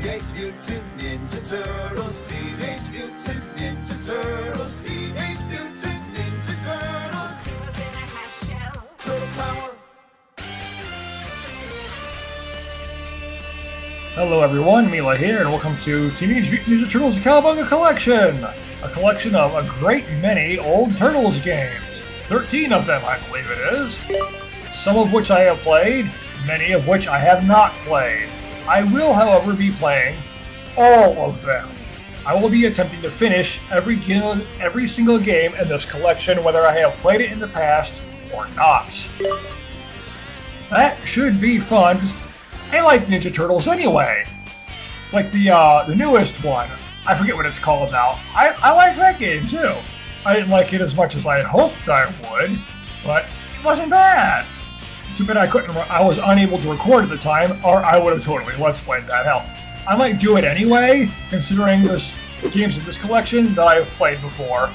Teenage Mutant Ninja Turtles, Teenage Mutant Ninja Turtles, Teenage Mutant Ninja Turtles. Heroes in a half shell. Turtle power. Hello everyone, Mila here, and welcome to Teenage Mutant Ninja Turtles Cowabunga Collection! A collection of a great many old Turtles games. 13 of them, I believe it is. Some of which I have played, many of which I have not played. I will, however, be playing all of them. I will be attempting to finish every single game in this collection, whether I have played it in the past or not. That should be fun, because I like Ninja Turtles anyway. It's like the newest one. I forget what it's called now. I like that game too. I didn't like it as much as I had hoped I would, but it wasn't bad. Too bad I was unable to record at the time, or I would have totally let's played that. Hell, I might do it anyway, considering there's games in this collection that I've played before.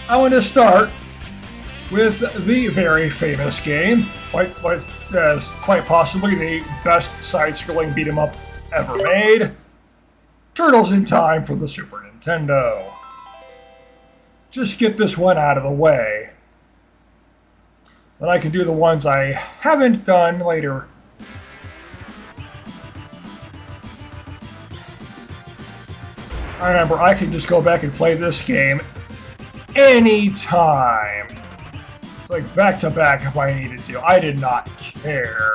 I want to start with the very famous game, quite possibly the best side-scrolling beat-em-up ever made, Turtles in Time for the Super Nintendo. Just get this one out of the way. Then I can do the ones I haven't done later. I remember I can just go back and play this game anytime. It's like back to back if I needed to. I did not care.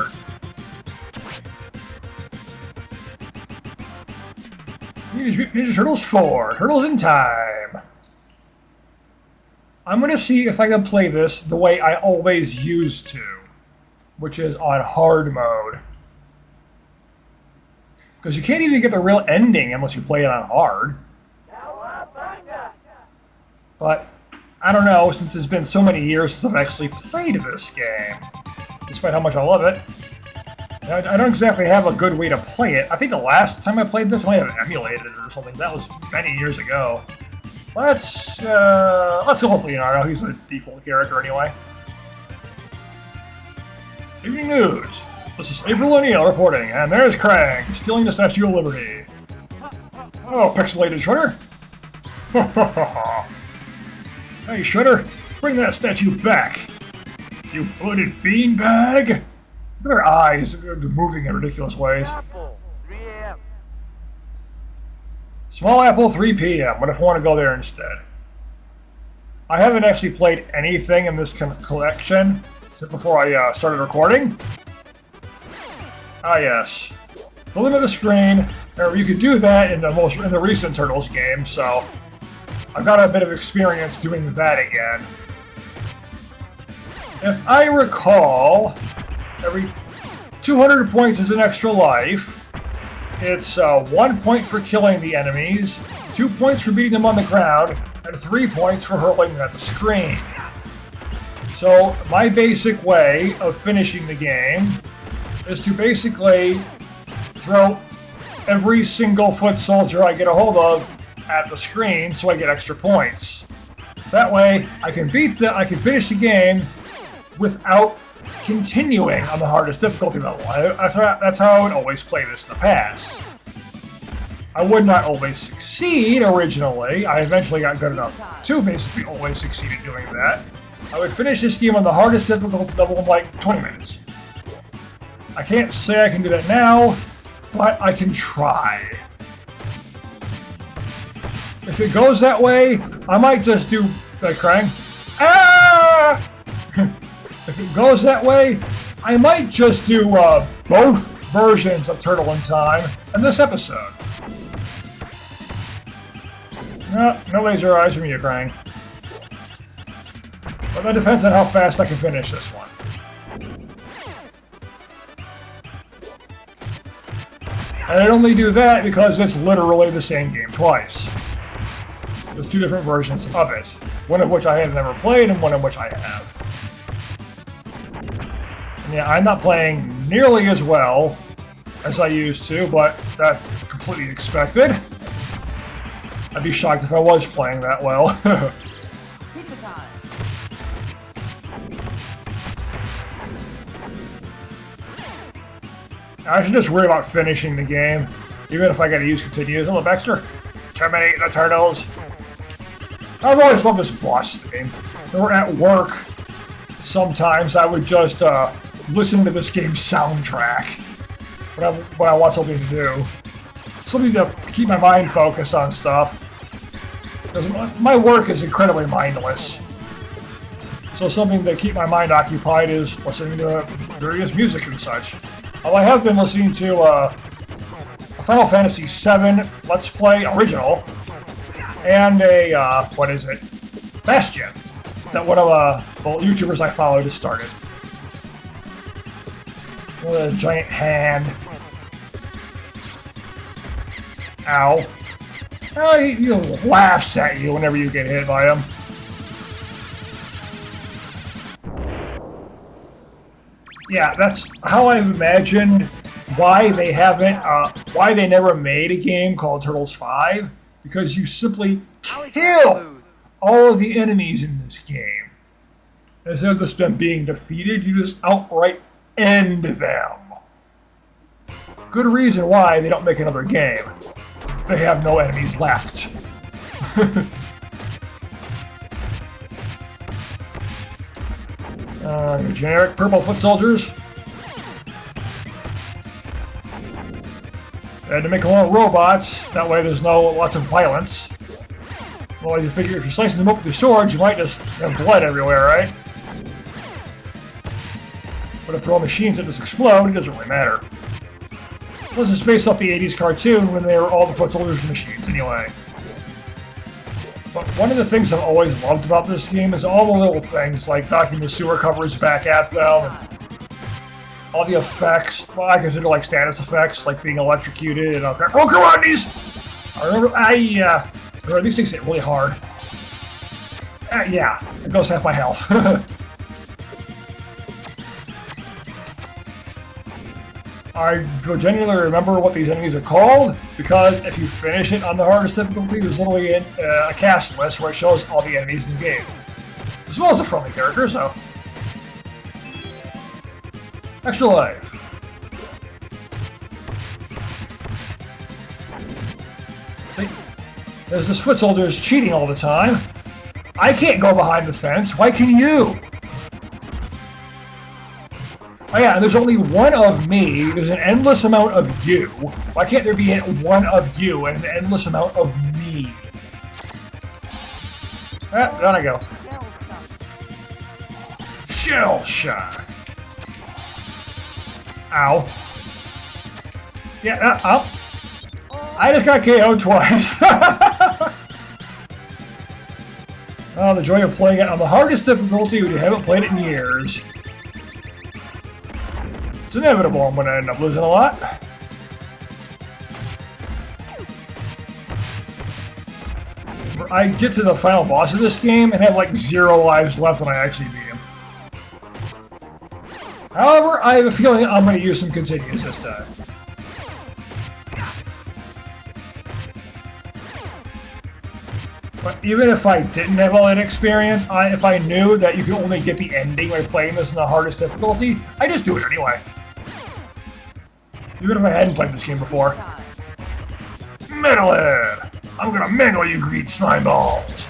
Ninja Turtles 4, Turtles in Time. I'm going to see if I can play this the way I always used to, which is on hard mode. Because you can't even get the real ending unless you play it on hard. Cowabunga. But, I don't know, since it's been so many years since I've actually played this game, despite how much I love it, I don't exactly have a good way to play it. I think the last time I played this, I might have emulated it or something. That was many years ago. Let's go with Leonardo. He's the default character anyway. Evening news. This is April O'Neil reporting, and there's Krang, stealing the Statue of Liberty. Oh, pixelated Shredder. Hey, Shredder, bring that statue back. You bloated beanbag. Look at their eyes, they're moving in ridiculous ways. Apple, 3 a.m. Small Apple, 3 p.m. What if I want to go there instead? I haven't actually played anything in this collection since before I started recording. Ah yes, the limit of the screen. You could do that in the recent Turtles game, so I've got a bit of experience doing that again. If I recall, every 200 points is an extra life. It's 1 point for killing the enemies, 2 points for beating them on the ground, and 3 points for hurling them at the screen. So my basic way of finishing the game is to basically throw every single foot soldier I get a hold of at the screen so I get extra points. That way I can finish the game without continuing on the hardest difficulty level. That's how I would always play this in the past. I would not always succeed originally. I eventually got good enough to basically always succeed at doing that. I would finish this game on the hardest difficulty level in like 20 minutes. I can't say I can do that now, but I can try. If it goes that way, I might just do like Krang. Ah! If it goes that way, I might just do both versions of Turtle in Time in this episode. No laser eyes from you, Krang. But that depends on how fast I can finish this one. And I only do that because it's literally the same game twice. There's two different versions of it, one of which I have never played and one of which I have. And yeah, I'm not playing nearly as well as I used to, but that's completely expected. I'd be shocked if I was playing that well. I should just worry about finishing the game, even if I gotta use continues. Hello, Baxter. Terminate the turtles. I've always loved this boss theme. When we're at work, sometimes I would just listen to this game's soundtrack when I want something to do. Something to keep my mind focused on stuff. Because my work is incredibly mindless. So something to keep my mind occupied is listening to various music and such. Although I have been listening to a Final Fantasy VII Let's Play original, and a, what is it? Bastion, that one of the YouTubers I follow just started. With a giant hand. Ow. Oh, he laughs at you whenever you get hit by him. Yeah, that's how I've imagined why they haven't, why they never made a game called Turtles 5. Because you simply kill all of the enemies in this game. Instead of just them being defeated, you just outright end them. Good reason why they don't make another game. They have no enemies left. Your generic purple foot soldiers. And to make them all robots, that way there's no lots of violence. Well, you figure if you're slicing them up with your swords, you might just have blood everywhere, right? But if they're all machines that just explode, it doesn't really matter. Plus, it's based off the 80s cartoon when they were all the foot soldiers and machines anyway. But one of the things I've always loved about this game is all the little things, like knocking the sewer covers back at them, and all the effects, well, I consider like status effects, like being electrocuted and okay. Oh, come on, these! I remember these things hit really hard. Yeah, it goes half my health. I genuinely remember what these enemies are called, because if you finish it on the hardest difficulty, there's literally a cast list where it shows all the enemies in the game. As well as a friendly character, so. Extra life. See? There's this foot soldier is cheating all the time. I can't go behind the fence. Why can you? Oh yeah, and there's only one of me. There's an endless amount of you. Why can't there be one of you and an endless amount of me? Ah, down I go. Shell shock. Ow. Yeah, ow. I just got KO'd twice. Oh, the joy of playing it on the hardest difficulty when you haven't played it in years. It's inevitable I'm going to end up losing a lot. I get to the final boss of this game and have like 0 lives left when I actually beat him. However, I have a feeling I'm going to use some continues this time. But even if I didn't have all that experience, if I knew that you could only get the ending by playing this in the hardest difficulty, I just do it anyway. Even if I hadn't played this game before. Metalhead! I'm gonna mangle you green slime balls!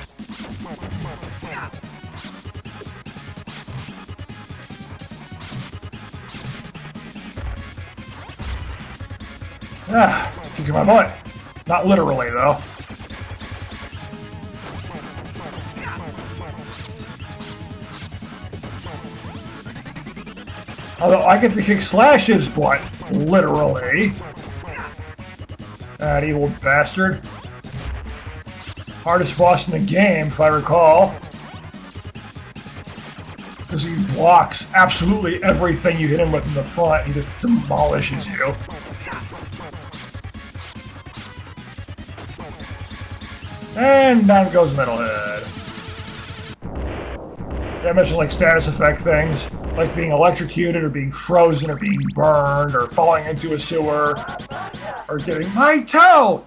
Ah, kicking my butt. Not literally, though. Although I get to kick Slash's butt, literally. That evil bastard. Hardest boss in the game, if I recall. Because he blocks absolutely everything you hit him with in the front and just demolishes you. And down goes Metalhead. Yeah, I mentioned like status effect things, like being electrocuted or being frozen or being burned or falling into a sewer or getting my toe!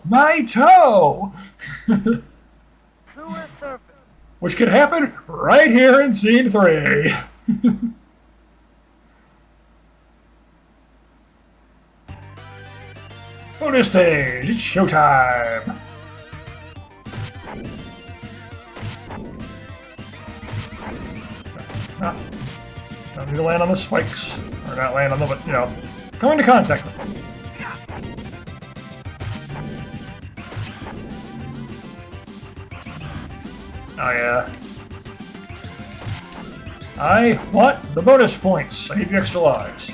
Which could happen right here in scene 3. Bonus stage! It's showtime! Don't need to land on the spikes. Or not land on them, but, you know, come into contact with them. Oh, yeah. I want the bonus points. I need the extra lives.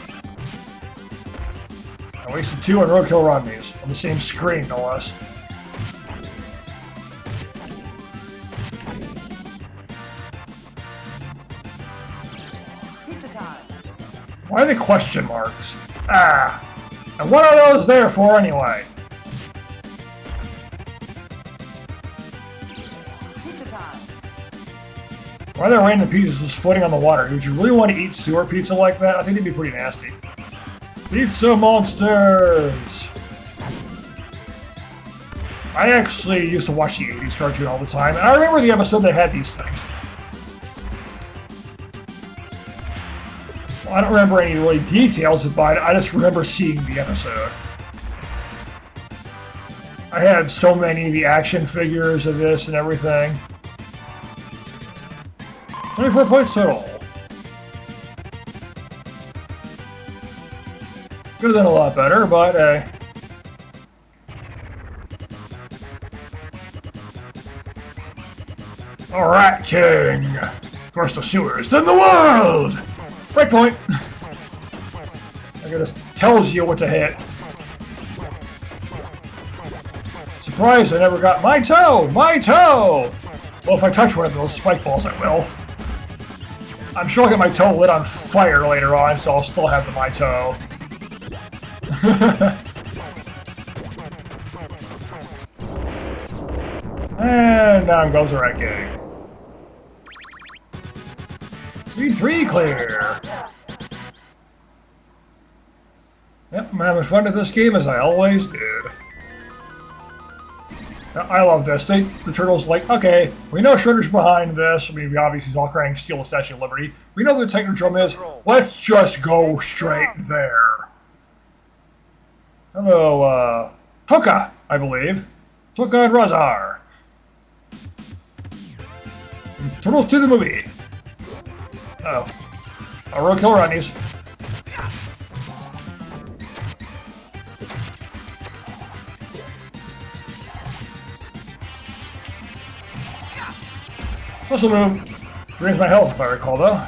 I wasted 2 on roadkill Rodneys. On the same screen, no less. Why are they question marks? Ah! And what are those there for anyway? Why are there random pizzas just floating on the water? Would you really want to eat sewer pizza like that? I think it'd be pretty nasty. Pizza monsters! I actually used to watch the 80s cartoon all the time, and I remember the episode that had these things. Well, I don't remember any really details about it, I just remember seeing the episode. I had so many of the action figures of this and everything. 24 points total. Could have done a lot better, but Alright, King! First the sewers, then the world! Breakpoint! I guess tells you what to hit. Surprise, I never got my toe! My toe! Well, if I touch one of those spike balls, I will. I'm sure I'll get my toe lit on fire later on, so I'll still have the my toe. And down goes the Red King. Speed 3 clear! Yep, I'm having fun with this game as I always did. I love this. The turtle's like, okay, we know Shredder's behind this. I mean, obviously he's all crying steal the Statue of Liberty. We know the Technodrome is. Let's just go straight there. Hello, Toka, I believe. Toka and Razar. Turtles to the movie. Uh-oh. I'll roadkill Rodneys. This'll move. Drains my health, if I recall, though.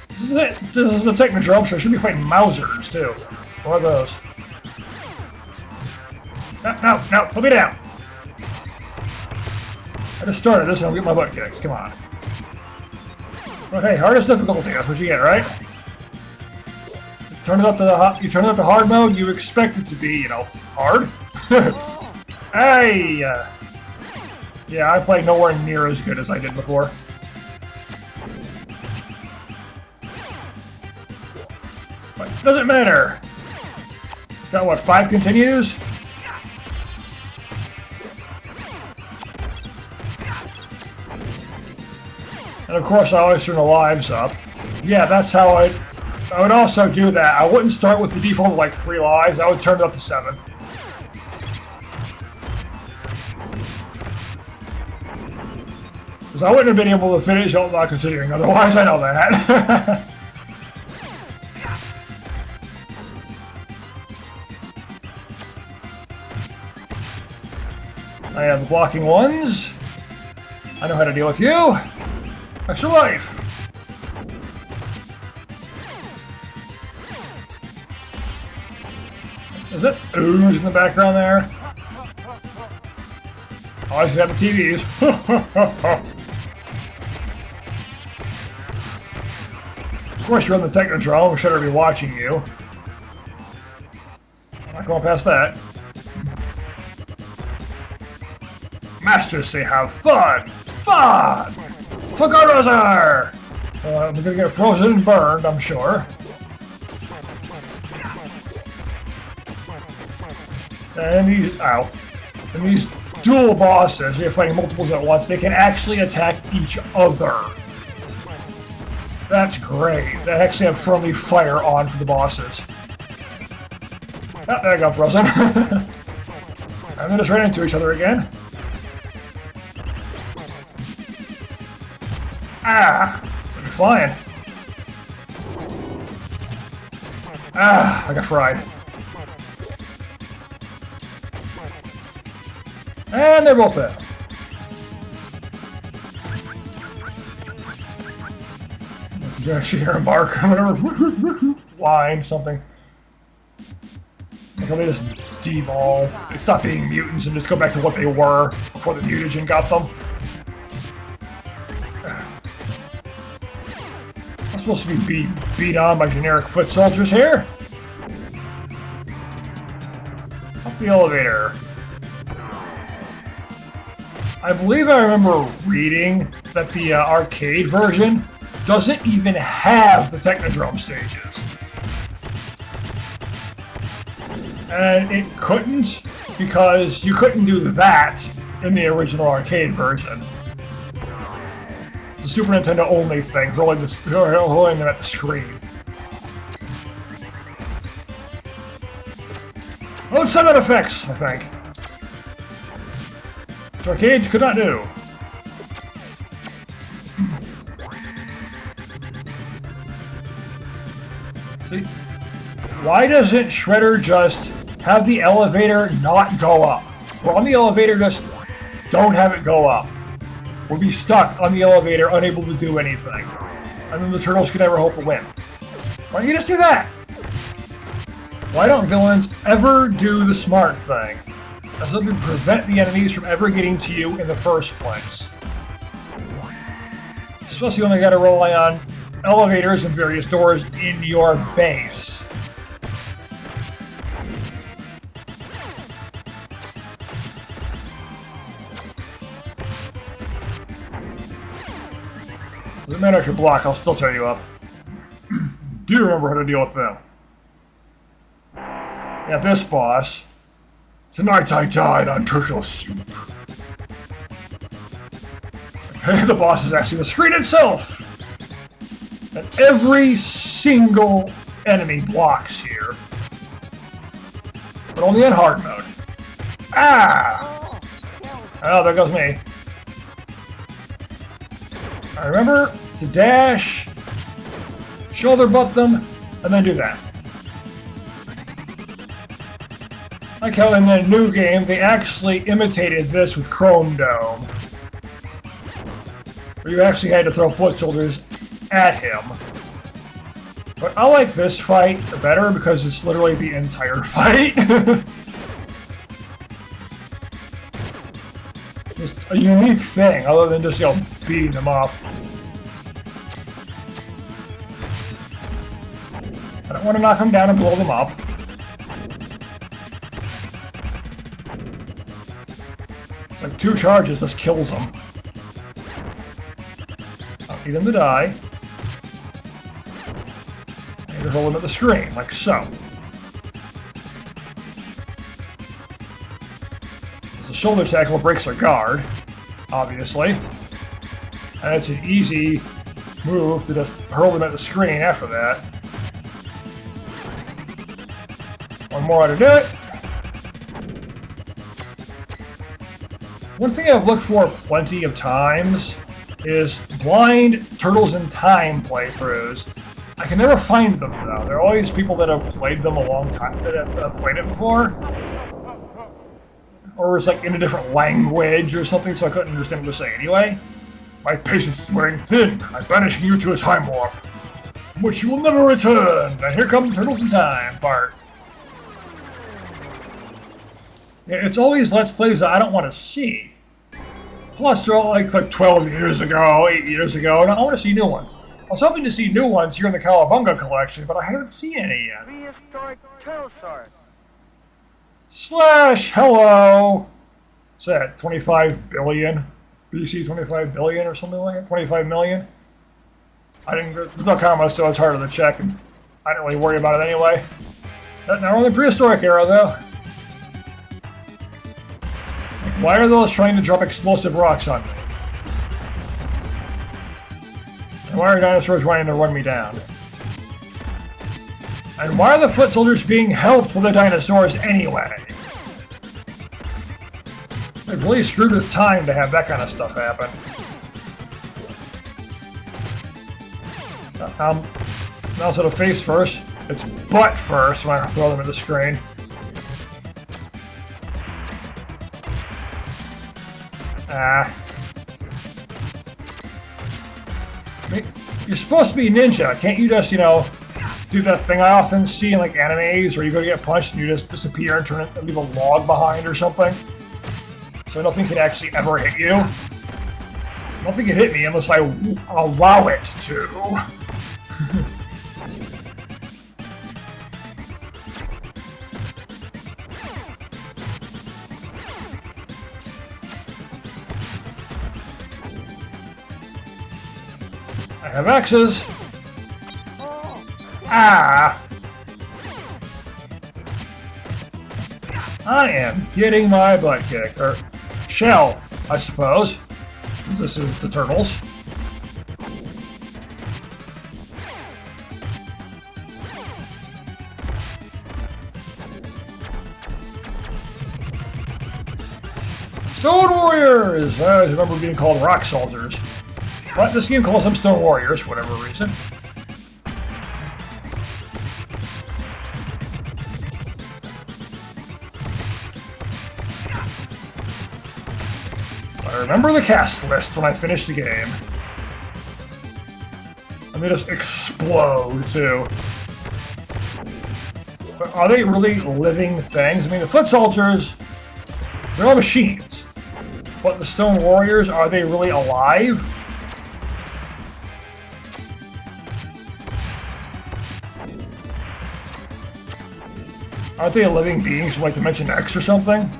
This is it. This is the Technodrome, so I should be fighting Mausers, too. What are those? No, put me down. I just started this and I'll get my butt kicked. Come on. Okay, hardest difficulty. That's what you get, right? You turn it up to hard mode. You expect it to be, you know, hard. Hey. Yeah, I played nowhere near as good as I did before. But it doesn't matter. Got what, 5 continues? And of course I always turn the lives up. Yeah, that's how I would also do that. I wouldn't start with the default of like 3 lives, I would turn it up to 7. Because I wouldn't have been able to finish all not considering, otherwise I know that. I have the blocking ones. I know how to deal with you. Extra life. Is it ooze in the background there? Oh, I should have the TVs. Of course, you're on the Technodrome. We should be watching you. I'm not going past that. Masters say have fun! Fun! Tokarozer! I'm gonna get frozen and burned, I'm sure. And these dual bosses, you're fighting multiples at once, they can actually attack each other. That's great. They actually have friendly fire on for the bosses. Oh, there I go, frozen. And then just ran into each other again. Ah! So we're flying. Ah! I got fried. And they're both dead. You actually hear a bark or whatever. Whine, something. Like how they just devolve. They stop being mutants and just go back to what they were before the mutagen got them. I'm supposed to be beat on by generic foot soldiers here. Up the elevator. I believe I remember reading that the arcade version doesn't even have the Technodrome stages. And it couldn't, because you couldn't do that in the original arcade version. The Super Nintendo only thing, rolling them at the screen. Oh, it's sound effects, I think. Which arcades could not do. See? Why doesn't Shredder just have the elevator not go up? Or on the elevator, just don't have it go up. We'll be stuck on the elevator, unable to do anything. And then the Turtles could never hope to win. Why don't you just do that? Why don't villains ever do the smart thing? As though to prevent the enemies from ever getting to you in the first place. Especially when they gotta rely on elevators and various doors in your base. Doesn't matter if you block, I'll still tear you up. Do you remember how to deal with them? Yeah, this boss. Tonight I died on turtle soup. The boss is actually the screen itself! And every single enemy blocks here. But only in hard mode. Ah! Oh, there goes me. I remember to dash, shoulder butt them, and then do that. Like how in the new game, they actually imitated this with Chrome Dome. Where you actually had to throw foot soldiers at him. But I like this fight better because it's literally the entire fight. Just a unique thing, other than just, beating them up. I don't want to knock them down and blow them up. It's like 2 charges just kills them. I'll need them to die. I need to hold them at the screen, like so. The shoulder tackle breaks their guard, obviously. And it's an easy move to just hurl them at the screen after that. One more how to do it. One thing I've looked for plenty of times is blind Turtles in Time playthroughs. I can never find them though. There are always people that have played them a long time, that have played it before. Or it's like in a different language or something, so I couldn't understand what they're saying anyway. My patience is wearing thin. I'm banishing you to a time warp, from which you will never return. And here come the Turtles in Time part. Yeah, it's always Let's Plays that I don't want to see. Plus, they're all like 12 years ago, 8 years ago, and I want to see new ones. I was hoping to see new ones here in the Cowabunga collection, but I haven't seen any yet. Prehistoric Turtlesaurus. / hello! What's that, 25 billion? BC 25 billion or something like that? 25 million? There's no commas, so it's harder to check, and I didn't really worry about it anyway. Not only prehistoric era, though. Why are those trying to drop explosive rocks on me? And why are dinosaurs trying to run me down? And why are the foot soldiers being helped with the dinosaurs anyway? They're really screwed with time to have that kind of stuff happen. Now instead of face first, it's butt first when I throw them at the screen. I mean, you're supposed to be ninja. Can't you just, you know, do that thing I often see in like animes where you go to get punched and you just disappear and turn it and leave a log behind or something? So nothing can actually ever hit you. Nothing can hit me unless I allow it to. I have X's. Ah! I am getting my butt kicked. Or shell, I suppose. This is the turtles. Stone Warriors! I always remember being called Rock Soldiers. But this game calls them Stone Warriors for whatever reason. I remember the cast list when I finished the game. And they just explode, too. But are they really living things? I mean, the foot soldiers, they're all machines. But the Stone Warriors, are they really alive? Aren't they living beings from like Dimension X or something?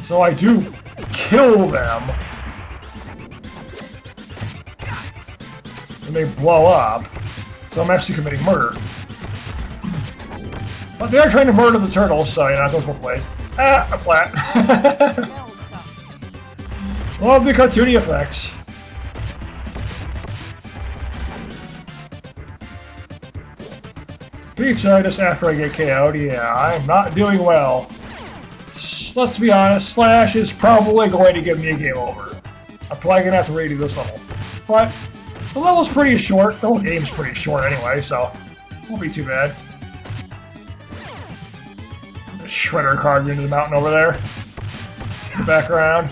So I do kill them. And they blow up. So I'm actually committing murder. But they are trying to murder the turtles, so you know, it goes both ways. Ah, a flat. Love the cartoony effects. Pizza just after I get KO'd. Yeah, I'm not doing well. Let's be honest, Slash is probably going to give me a game over. I'm probably going to have to redo this level. But the level's pretty short. The whole game's pretty short anyway, so it won't be too bad. The Shredder carved into the mountain over there. In the background.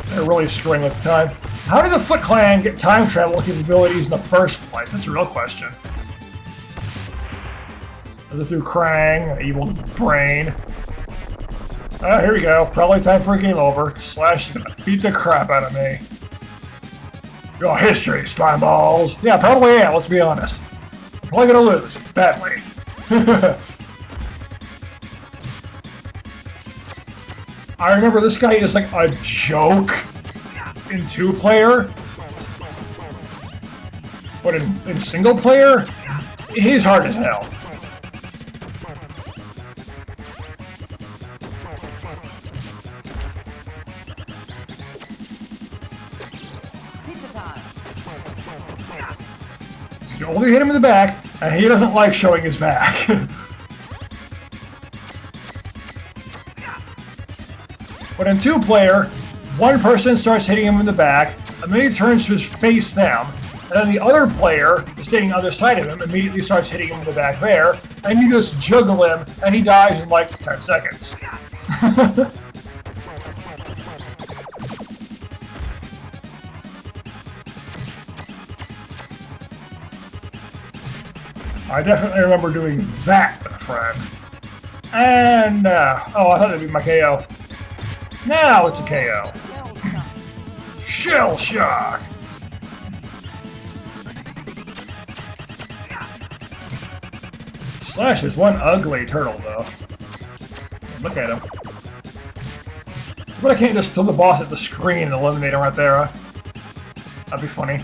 They're really screwing with time. How did the Foot Clan get time travel capabilities in the first place? That's a real question. Is it through Krang, an evil brain? Here we go. Probably time for a game over. Slash is gonna beat the crap out of me. Your history, slime balls. Yeah, probably am, let's be honest. I'm probably gonna lose. Badly. I remember this guy is like a joke in 2-player. But in single player, he's hard as hell. You only hit him in the back, and he doesn't like showing his back. But in 2-player, one person starts hitting him in the back, and then he turns to face them, and then the other player, standing on the other side of him, immediately starts hitting him in the back there, and you just juggle him, and he dies in like 10 seconds. I definitely remember doing that, my friend. And, oh, I thought that'd be my KO. Now it's a KO. Shell Shock! Slash is one ugly turtle, though. Look at him. But I can't just throw the boss at the screen and eliminate him right there, huh? That'd be funny.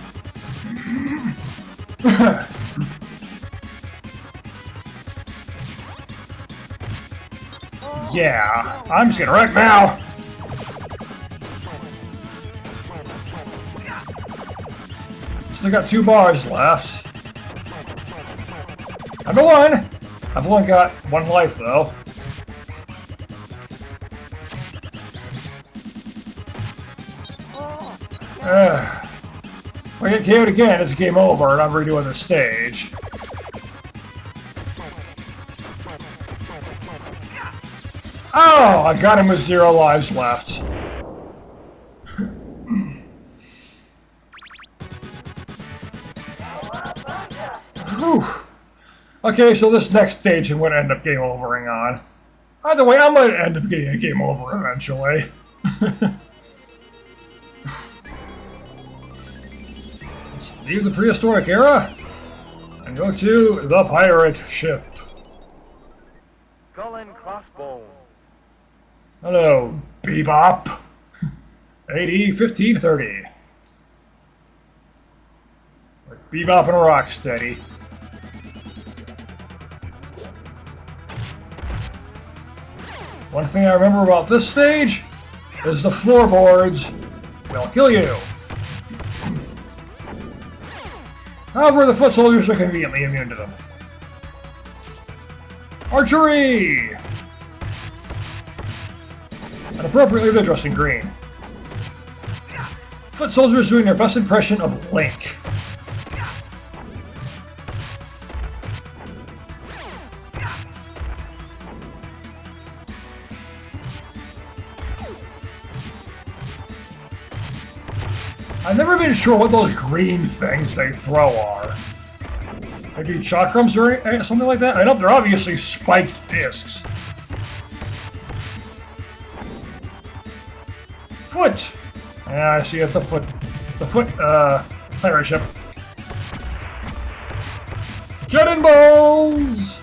Yeah, I'm just getting wrecked now. Still got 2 bars left. Number 1! I've only got 1 life though. If I get KO'd again, it's game over and I'm redoing the stage. Oh, I got him with 0 lives left. Whew. Okay, so this next stage I'm going to end up game overing on. Either way, I might end up getting a game over eventually. Let's leave the prehistoric era and go to the pirate ship. Skull and crossbones. Hello, Bebop. AD 1530. Bebop and Rocksteady. One thing I remember about this stage is the floorboards will kill you. However, the foot soldiers are conveniently immune to them. Archery! And appropriately, they're dressed in green. Foot soldiers doing their best impression of Link. I've never been sure what those green things they throw are. Maybe chakrams or something like that? I know they're obviously spiked discs. Foot! Yeah, I see it's the foot. The foot, pirate ship. Cannonballs!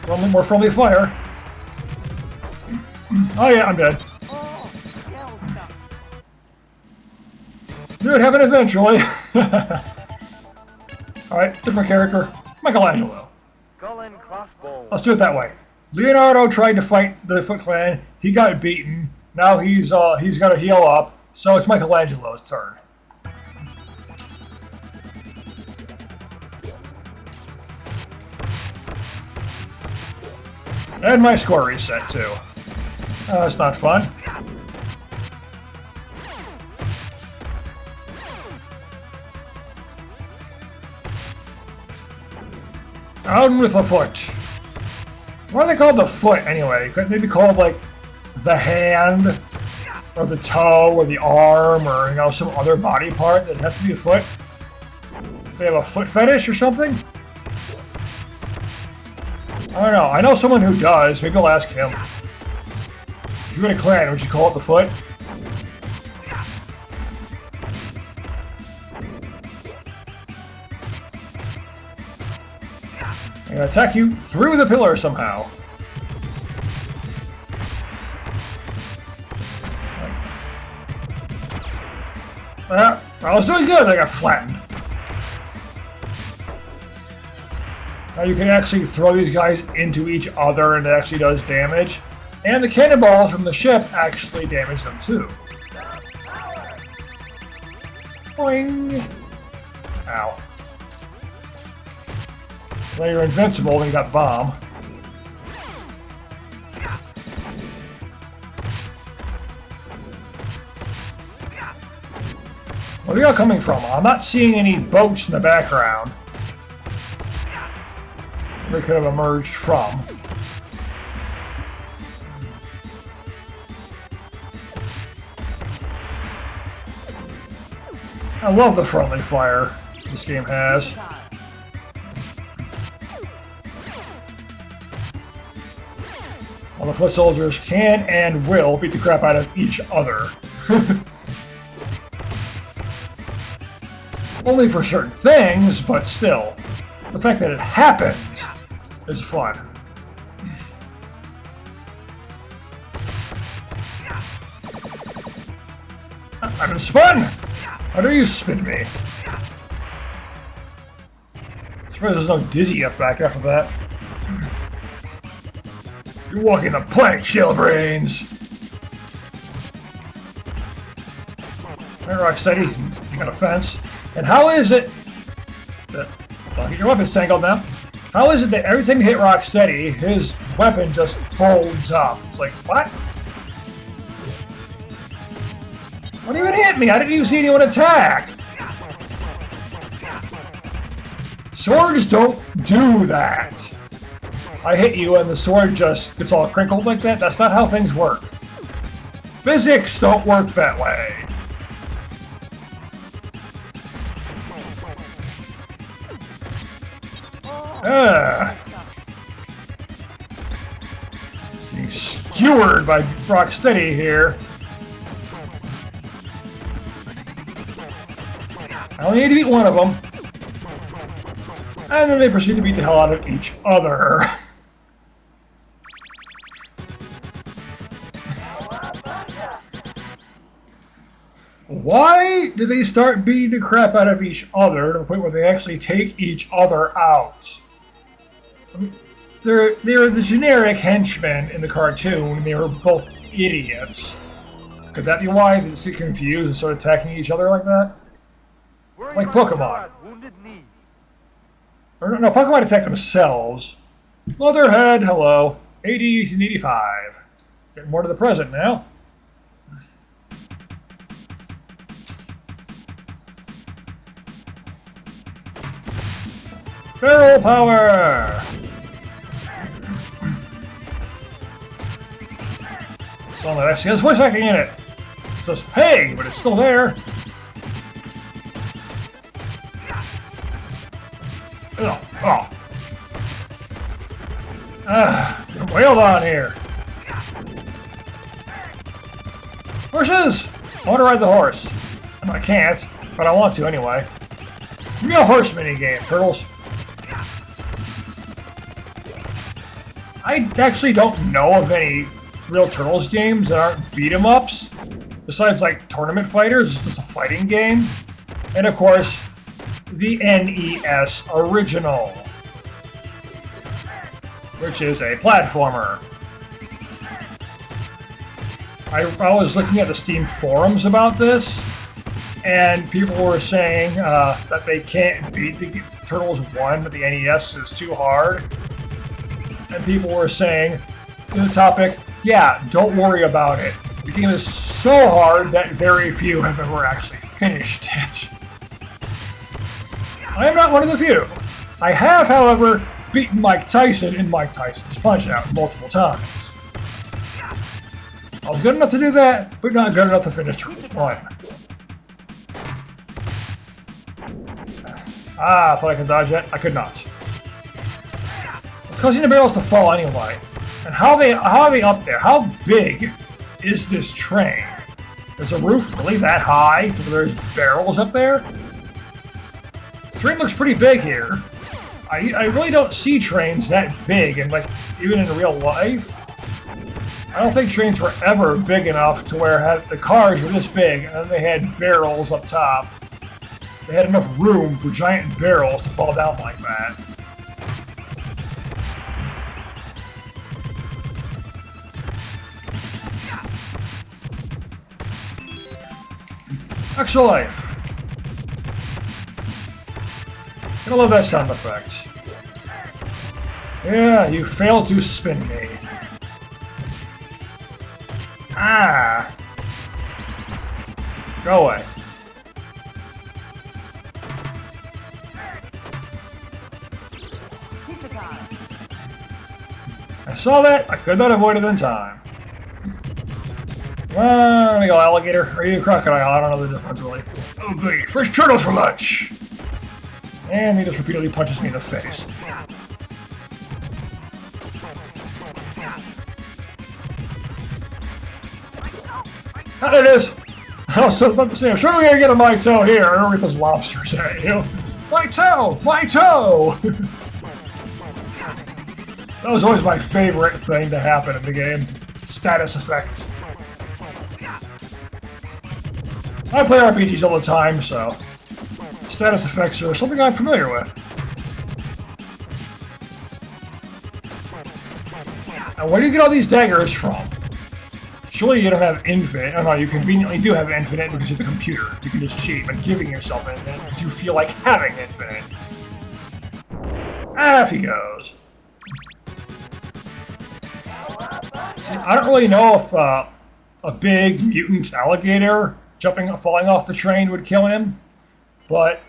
More friendly fire. Oh yeah, I'm dead. Knew it happened eventually. Alright, different character. Michelangelo. Skull and crossbones. Let's do it that way. Leonardo tried to fight the Foot Clan. He got beaten. Now he's got to heal up. So it's Michelangelo's turn. And my score reset too. That's not fun. Down with the foot. Why are they called the foot anyway? Couldn't they be called like the hand, or the toe, or the arm, or some other body part that'd have to be a foot? If they have a foot fetish or something? I don't know. I know someone who does. Maybe I'll ask him. If you were in a clan, would you call it the foot? I'm gonna attack you through the pillar somehow. I was doing good, I got flattened. Now you can actually throw these guys into each other and it actually does damage. And the cannonballs from the ship actually damage them too. Boing! Ow. Now you're invincible when you got bomb. Where are y'all coming from? I'm not seeing any boats in the background. Where they could have emerged from. I love the friendly fire this game has. Well, the foot soldiers can and will beat the crap out of each other. Only for certain things, but still. The fact that it happens is fun. I've been spun! How dare you spin me? I suppose there's no dizzy effect after that. You're walking the plank, shell brains! Alright, Rocksteady, you got a fence. And how is it that... Well, your weapon's tangled now. How is it that every time you hit Rocksteady, his weapon just folds up? It's like, what? Don't even hit me! I didn't even see anyone attack! Swords don't do that! I hit you and the sword just gets all crinkled like that? That's not how things work. Physics don't work that way. Being skewered by Rocksteady here. I only need to beat one of them. And then they proceed to beat the hell out of each other. Why do they start beating the crap out of each other to the point where they actually take each other out? I mean, they're the generic henchmen in the cartoon, and they were both idiots. Could that be why they just get confused and start attacking each other like that? Like Pokemon. Or no, Pokemon attack themselves. Leatherhead, hello. 80 and 85. Getting more to the present now. Barrel power! Song that actually has voice acting in it. It says, hey, but it's still there. Oh. Get wailed on here. Horses! I want to ride the horse. I can't, but I want to anyway. Give me a horse minigame, Turtles. I actually don't know of any real Turtles games that aren't beat-em-ups. Besides, like, Tournament Fighters, it's just a fighting game. And, of course, the NES original, which is a platformer. I was looking at the Steam forums about this, and people were saying that they can't beat the Turtles 1, but the NES is too hard. And people were saying, in the topic, yeah, don't worry about it. The game is so hard that very few have ever actually finished it. I am not one of the few. I have, however, beaten Mike Tyson in Mike Tyson's Punch-Out multiple times. I was good enough to do that, but not good enough to finish Turtles 1. I thought I could dodge that. I could not. It's causing the barrels to fall anyway. And how are they up there? How big is this train? Is the roof really that high to where there's barrels up there? The train looks pretty big here. I really don't see trains that big, and like even in real life. I don't think trains were ever big enough to where the cars were this big, and then they had barrels up top. They had enough room for giant barrels to fall down like that. Extra life. I love that sound effect. Yeah, you failed to spin me. Ah! Go away. I saw that. I could not avoid it in time. There we go, alligator. Are you a crocodile? I don't know the difference, really. Oh, goody. Fresh turtles for lunch! And he just repeatedly punches me in the face. Ah, there it is! I was about to say, I'm sure we're gonna get a my toe here. I don't know if those lobsters at you. My toe! My toe! That was always my favorite thing to happen in the game. Status effect. I play RPGs all the time, so status effects are something I'm familiar with. And where do you get all these daggers from? Surely you don't have infinite. Oh no, you conveniently do have infinite because you're the computer. You can just cheat by giving yourself infinite because you feel like having infinite. Off he goes. See, I don't really know if a big mutant alligator falling off the train would kill him, but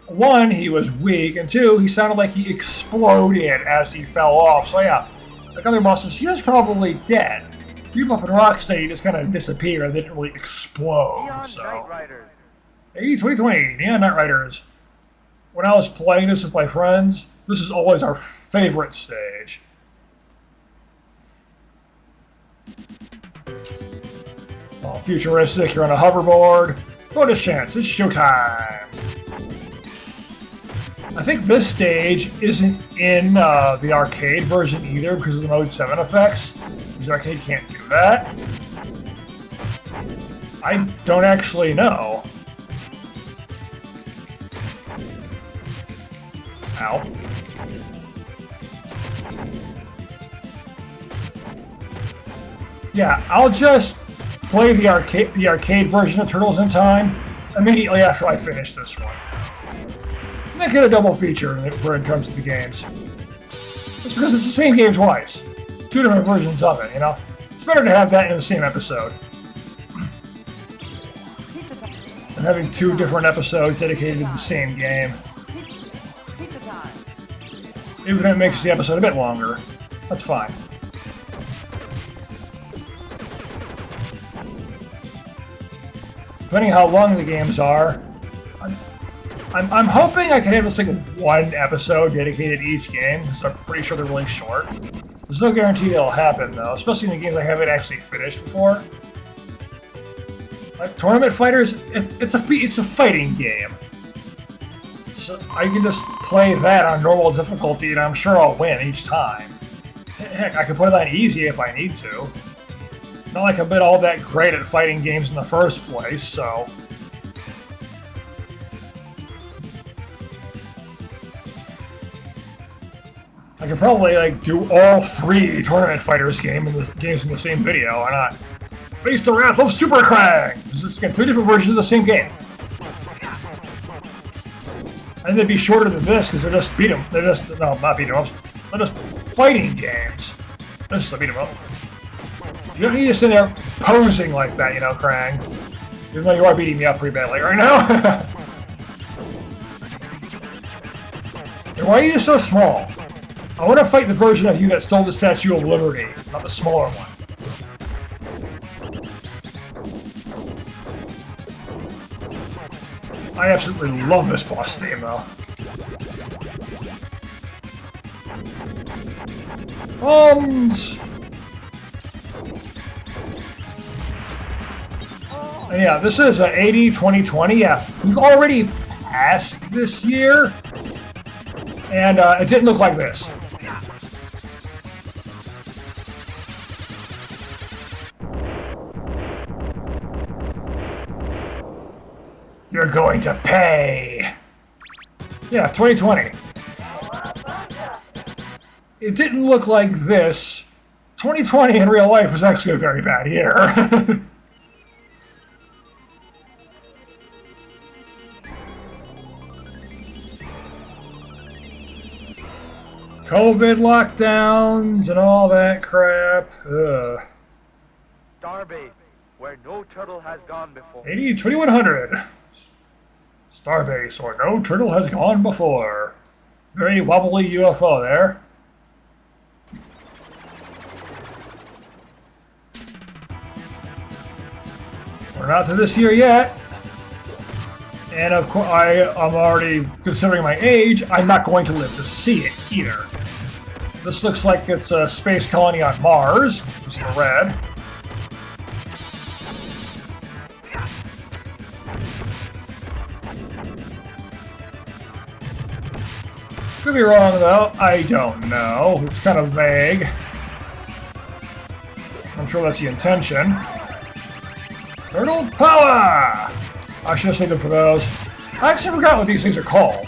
one, he was weak, and two, he sounded like he exploded as he fell off. So yeah, like other bosses, he was probably dead. Bebop and Rocksteady just kind of disappear. They didn't really explode. Neon So Knight Riders. 2020, Neon Knight Riders. When I was playing this with my friends, this is always our favorite stage. All futuristic, you're on a hoverboard. Bonus chance, it's showtime. I think this stage isn't in the arcade version either because of the Mode 7 effects. Because the arcade can't do that. I don't actually know. Ow. Yeah, I'll just play the arcade version of Turtles in Time immediately after I finish this one. Make it a double feature in terms of the games. Just because it's the same game twice. Two different versions of it, you know? It's better to have that in the same episode. Than having two different episodes dedicated to the same game. Even if it makes the episode a bit longer. That's fine. Depending how long the games are, I'm hoping I can have this like one episode dedicated to each game, because I'm pretty sure they're really short. There's no guarantee that'll happen though, especially in the games I haven't actually finished before. Like Tournament Fighters, it's a fighting game. So I can just play that on normal difficulty and I'm sure I'll win each time. Heck, I can put it on easy if I need to. Not like I've been all that great at fighting games in the first place, so... I could probably like do all three Tournament Fighters games in the same video, why not? Face the Wrath of Super Krang! This is again, three different versions of the same game. And they'd be shorter than this because they're just not beat 'em ups. They're just fighting games. They're just beat 'em up. You don't need to sit there posing like that, you know, Krang. Even though you are beating me up pretty badly right now. And why are you so small? I want to fight the version of you that stole the Statue of Liberty, not the smaller one. I absolutely love this boss theme, though. And yeah, this is 80-20-20. Yeah, we've already passed this year, and it didn't look like this. You're going to pay! Yeah, 2020. It didn't look like this. 2020 in real life was actually a very bad year. COVID lockdowns and all that crap. Ugh. Starbase, where no turtle has gone before. 80-2100. Starbase, where no turtle has gone before. Very wobbly UFO there. We're not to this year yet. And of course, I'm already considering my age, I'm not going to live to see it either. This looks like it's a space colony on Mars. You see the red. Could be wrong though, I don't know. It's kind of vague. I'm sure that's the intention. Turtle power! I should have saved them for those. I actually forgot what these things are called.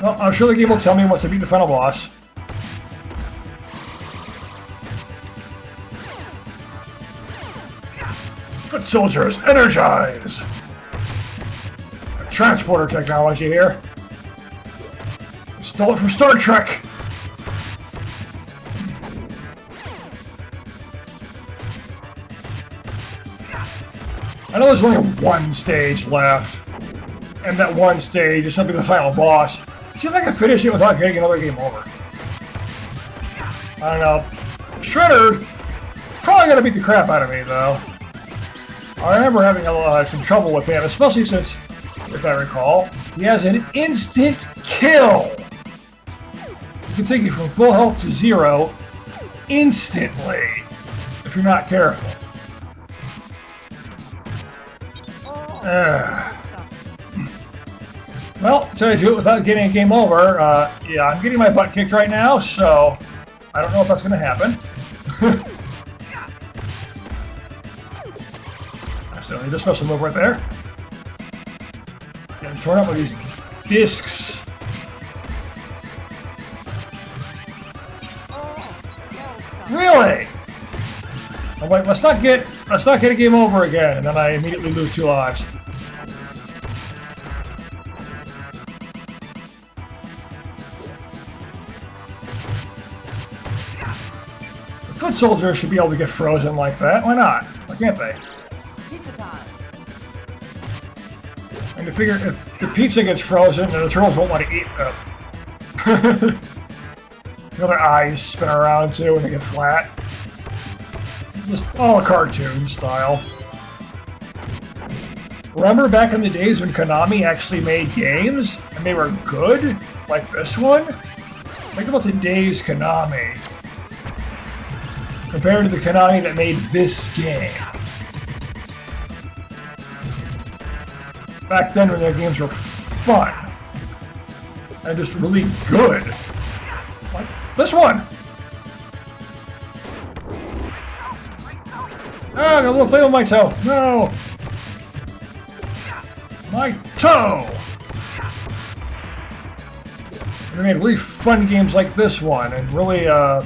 Well, I'm sure the game will tell me once I beat the final boss. Foot soldiers, energize! Transporter technology here. Stole it from Star Trek. I know there's only one stage left, and that one stage is simply the final boss. See if I can finish it without getting another game over. I don't know. Shredder's probably gonna beat the crap out of me, though. I remember having some trouble with him, especially since, if I recall, he has an instant kill. He can take you from full health to 0 instantly if you're not careful. Well, till I do it without getting a game over, yeah, I'm getting my butt kicked right now, so I don't know if that's going to happen. I still need a special move right there. Getting torn up with these discs. Really? I'm like, let's not get a game over again, and then I immediately lose 2 lives. The foot soldiers should be able to get frozen like that. Why not? Why can't they? And to figure if the pizza gets frozen, then the turtles won't want to eat them. You know, their eyes spin around too when they get flat. Just all cartoon style. Remember back in the days when Konami actually made games and they were good? Like this one? Think about today's Konami compared to the Konami that made this game. Back then when their games were fun and just really good. Like this one! Oh, I got a little flame on my toe. No! My toe! They made really fun games like this one, and really, I'm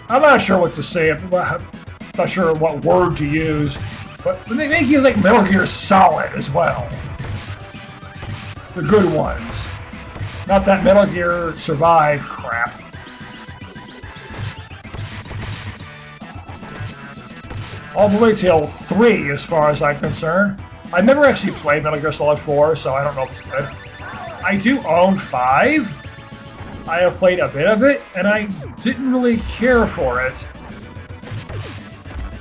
not sure what to say. I'm not sure what word to use, but they make games like Metal Gear Solid as well. The good ones. Not that Metal Gear Survive crap. All the way till 3, as far as I'm concerned. I've never actually played Metal Gear Solid 4, so I don't know if it's good. I do own 5. I have played a bit of it, and I didn't really care for it.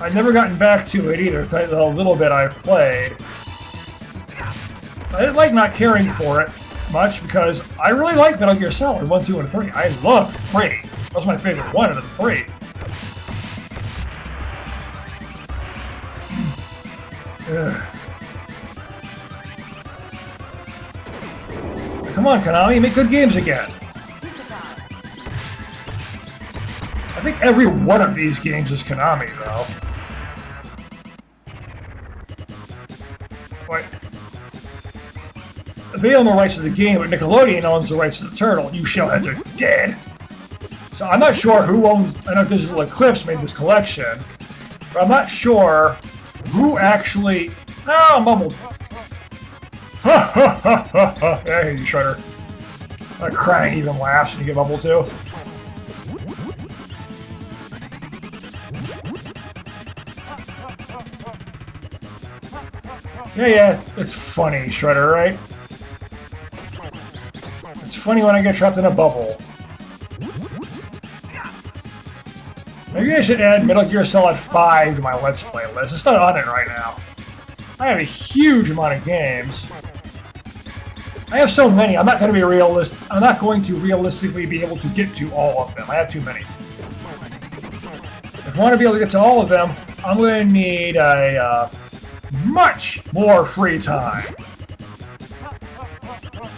I've never gotten back to it either, the little bit I've played. I didn't like not caring for it much, because I really like Metal Gear Solid 1, 2, and 3. I love 3. That was my favorite one out of the 3. Come on, Konami, make good games again. I think every one of these games is Konami, though. Wait. They own the rights to the game, but Nickelodeon owns the rights to the turtle. You shellheads are dead. So I'm not sure who owns. I know Digital Eclipse made this collection, but I'm not sure who actually. Oh, mumbled. Ha ha ha ha ha! Yeah, I hear you, Shredder. Crying even laughs when you get mumbled too. Yeah, it's funny, Shredder, right? It's funny when I get trapped in a bubble. Maybe I should add Metal Gear Solid 5 to my Let's Play list. It's not on it right now. I have a huge amount of games. I have so many, I'm not going to realistically be able to get to all of them. I have too many. If I want to be able to get to all of them, I'm going to need a much more free time.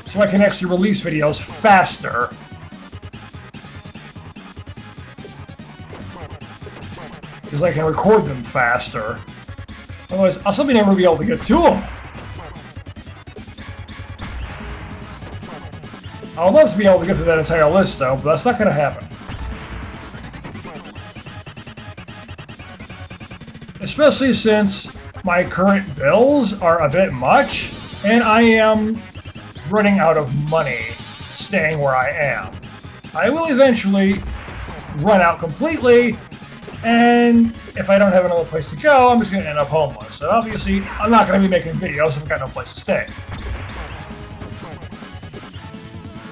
So I can actually release videos faster. Because I can record them faster. Otherwise, I'll simply never be able to get to them. I would love to be able to get through that entire list, though, but that's not going to happen. especially since my current bills are a bit much, and I am running out of money staying where I am. I will eventually run out completely, and if I don't have another place to go, I'm just going to end up homeless. So obviously, I'm not going to be making videos if I've got no place to stay.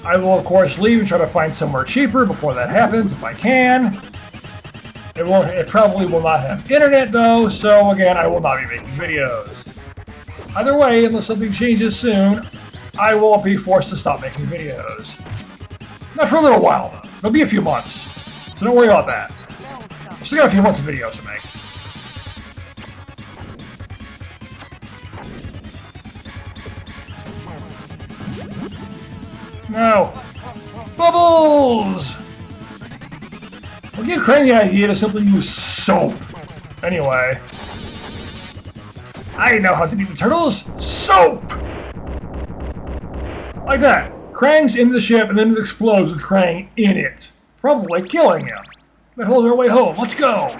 I will, of course, leave and try to find somewhere cheaper before that happens, if I can. It probably will not have internet, though, so again, I will not be making videos. Either way, unless something changes soon, I will be forced to stop making videos. Not for a little while, though. It'll be a few months, so don't worry about that. I've still got a few months of videos to make. No. Bubbles! We'll give Crane the idea to simply use soap. Anyway. I know how to beat the turtles. Soap! Like that. Krang's in the ship and then it explodes with Krang in it. Probably killing him. That holds our way home. Let's go!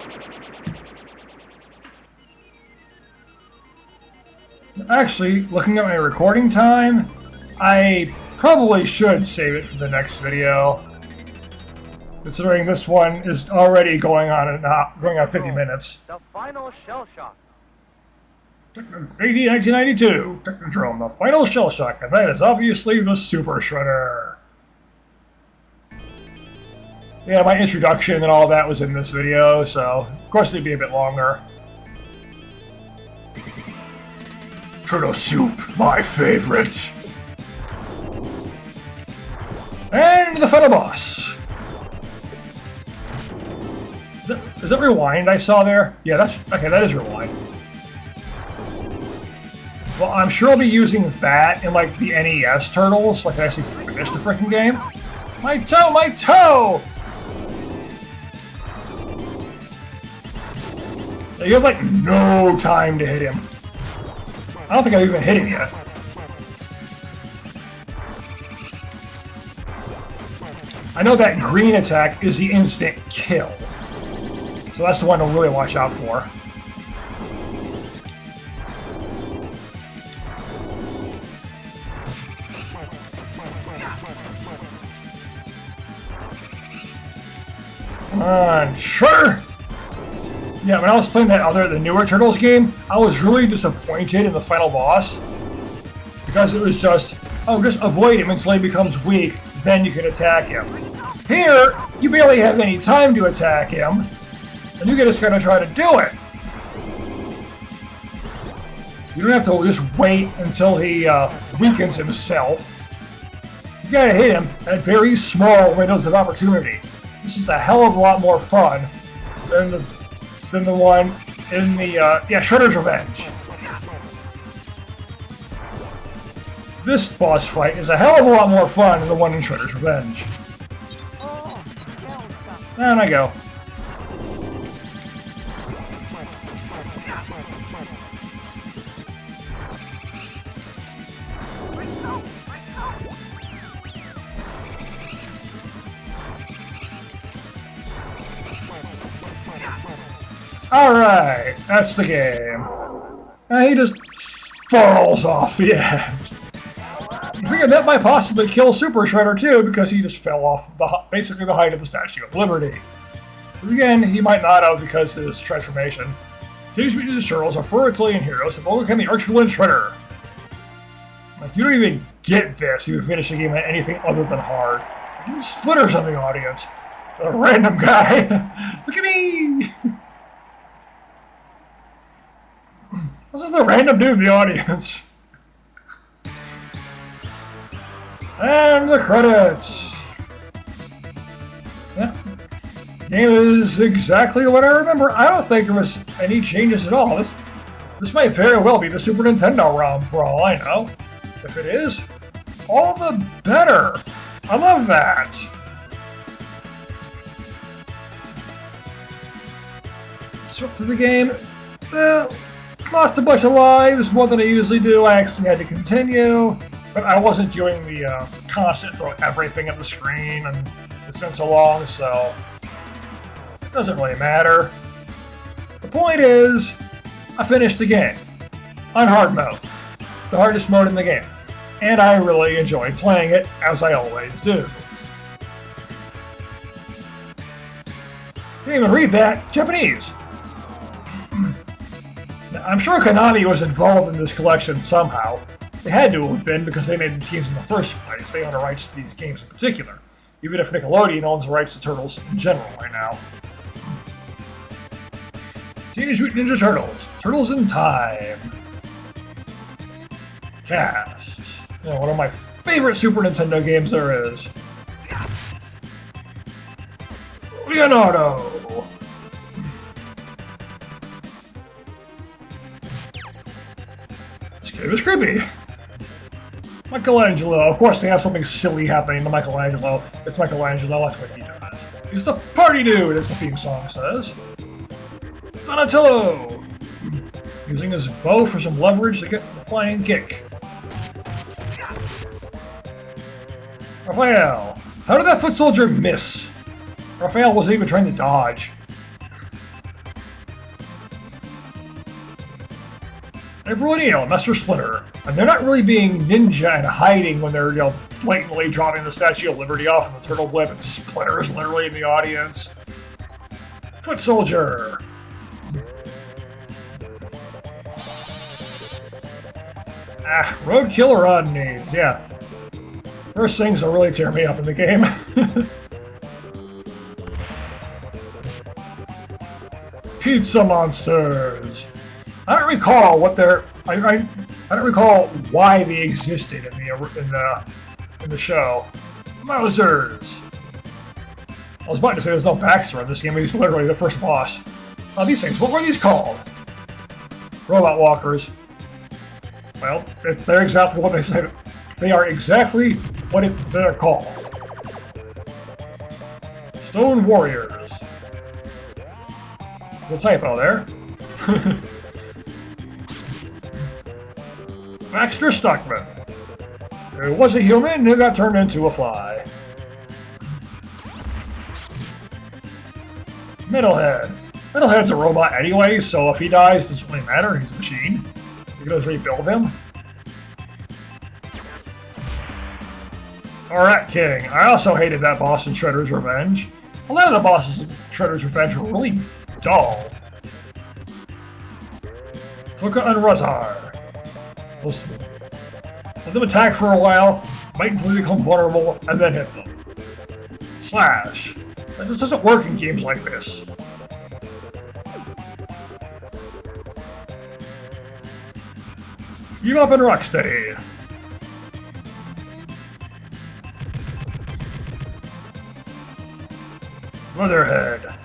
Actually, looking at my recording time, I probably should save it for the next video. Considering this one is already going on 50 minutes. The final shell shock. 1992, Technodrome, the final shell shock, and that is obviously the Super Shredder. Yeah, my introduction and all that was in this video, so of course it'd be a bit longer. Turtle soup, my favorite. And the final boss. Is that rewind I saw there? Yeah, that's okay. That is rewind. Well, I'm sure I'll be using that in like the NES Turtles, like I actually finished the freaking game. My toe, my toe! You have like no time to hit him. I don't think I've even hit him yet. I know that green attack is the instant kill. So that's the one to really watch out for. Come on, sure! Yeah, when I was playing the newer Turtles game, I was really disappointed in the final boss. Because it was just, oh, just avoid him until he becomes weak, then you can attack him. Here, you barely have any time to attack him, and you're just gonna try to do it. You don't have to just wait until he weakens himself. You gotta hit him at very small windows of opportunity. This is a hell of a lot more fun than the one in the Shredder's Revenge. This boss fight is a hell of a lot more fun than the one in Shredder's Revenge. Down I go. Alright, that's the game. And he just falls off the edge. You figured that might possibly kill Super Shredder too, because he just fell off basically the height of the Statue of Liberty. But again, he might not have because of his transformation. Teenage Mutant Ninja Turtles are four Italian heroes have overcome the arch-villain Shredder. Like, you don't even get this if you finish the game at anything other than hard. Even Splinter's on the audience. A random guy. Look at me! This is the random dude in the audience. And the credits. Yeah. The game is exactly what I remember. I don't think there was any changes at all. This might very well be the Super Nintendo ROM for all I know. If it is, all the better. I love that. Swept through the game. Lost a bunch of lives, more than I usually do. I actually had to continue, but I wasn't doing the constant throw everything at the screen, and it's been so long, so it doesn't really matter. The point is, I finished the game on hard mode, the hardest mode in the game, and I really enjoyed playing it, as I always do. Can't even read that. Japanese. I'm sure Konami was involved in this collection somehow. They had to have been because they made these games in the first place. They own the rights to these games in particular, even if Nickelodeon owns the rights to Turtles in general right now. Teenage Mutant Ninja Turtles. Turtles in Time. Cast. You know, one of my favorite Super Nintendo games there is. Leonardo. This game is creepy. Michelangelo. Of course, they have something silly happening to Michelangelo. It's Michelangelo. That's what he does. He's the party dude, as the theme song says. Donatello. Using his bow for some leverage to get the flying kick. Raphael. How did that foot soldier miss? Raphael wasn't even trying to dodge. April O'Neil, Master Splinter. And they're not really being ninja and hiding when they're, blatantly dropping the Statue of Liberty off in the turtle blimp and Splinter is literally in the audience. Foot Soldier. Roadkill or odd names, yeah. First things that really tear me up in the game. Pizza Monsters. I don't recall what they're. I don't recall why they existed in the show. Mousers. I was about to say there's no backstory in this game. He's literally the first boss. These things. What were these called? Robot walkers. Well, they're exactly what they said. They are exactly what they're called. Stone Warriors. A typo there. Baxter Stockman. There was a human who got turned into a fly. Metalhead. Metalhead's a robot anyway, so if he dies, it doesn't really matter. He's a machine. You can just rebuild him. Rat King. I also hated that boss in Shredder's Revenge. A lot of the bosses in Shredder's Revenge were really dull. Tuka and Razar. Let them attack for a while, wait until they become vulnerable, and then hit them. Slash. That just doesn't work in games like this. Bebop and Rocksteady. Leatherhead.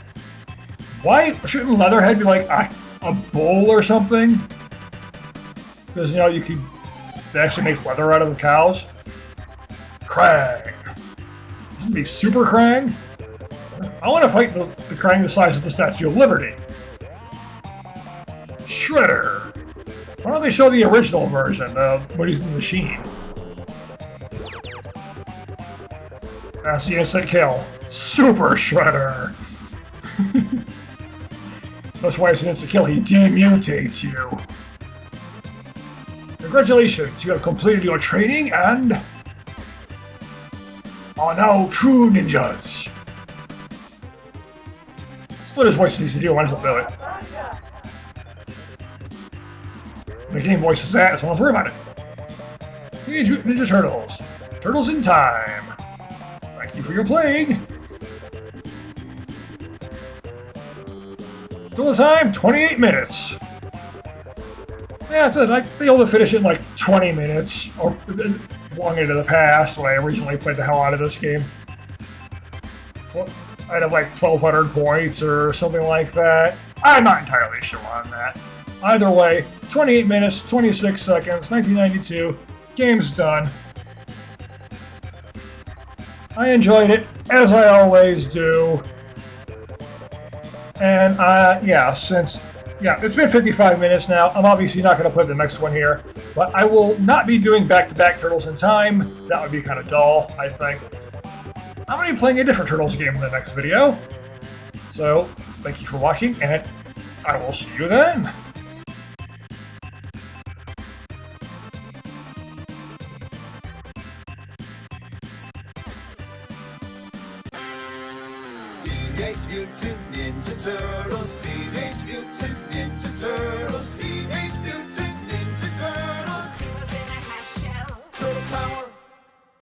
Why shouldn't Leatherhead be like a bull or something? Because, you could actually make leather out of the cows. Krang. Shouldn't be Super Krang? I want to fight the Krang the size of the Statue of Liberty. Shredder. Why don't they show the original version when he's in the machine? That's the instant kill. Super Shredder. That's why it's an instant kill. He demutates you. Congratulations, you have completed your training and are now true ninjas. Splinter's voice needs to do, might as well do it. The game voice is that, so don't worry about it. Teenage Mutant Ninja Turtles. Turtles in Time. Thank you for your playing. Total time, 28 minutes. Yeah, they able to finish it in like 20 minutes, or long into the past when I originally played the hell out of this game. I'd have like 1,200 points or something like that. I'm not entirely sure on that. Either way, 28 minutes, 26 seconds, 1992, game's done. I enjoyed it, as I always do. And it's been 55 minutes now. I'm obviously not going to put the next one here, but I will not be doing back-to-back Turtles in Time. That would be kind of dull, I think. I'm going to be playing a different Turtles game in the next video. So, thank you for watching, and I will see you then. Teenage Mutant Ninja Turtles, Teenage Mutant Ninja Turtles.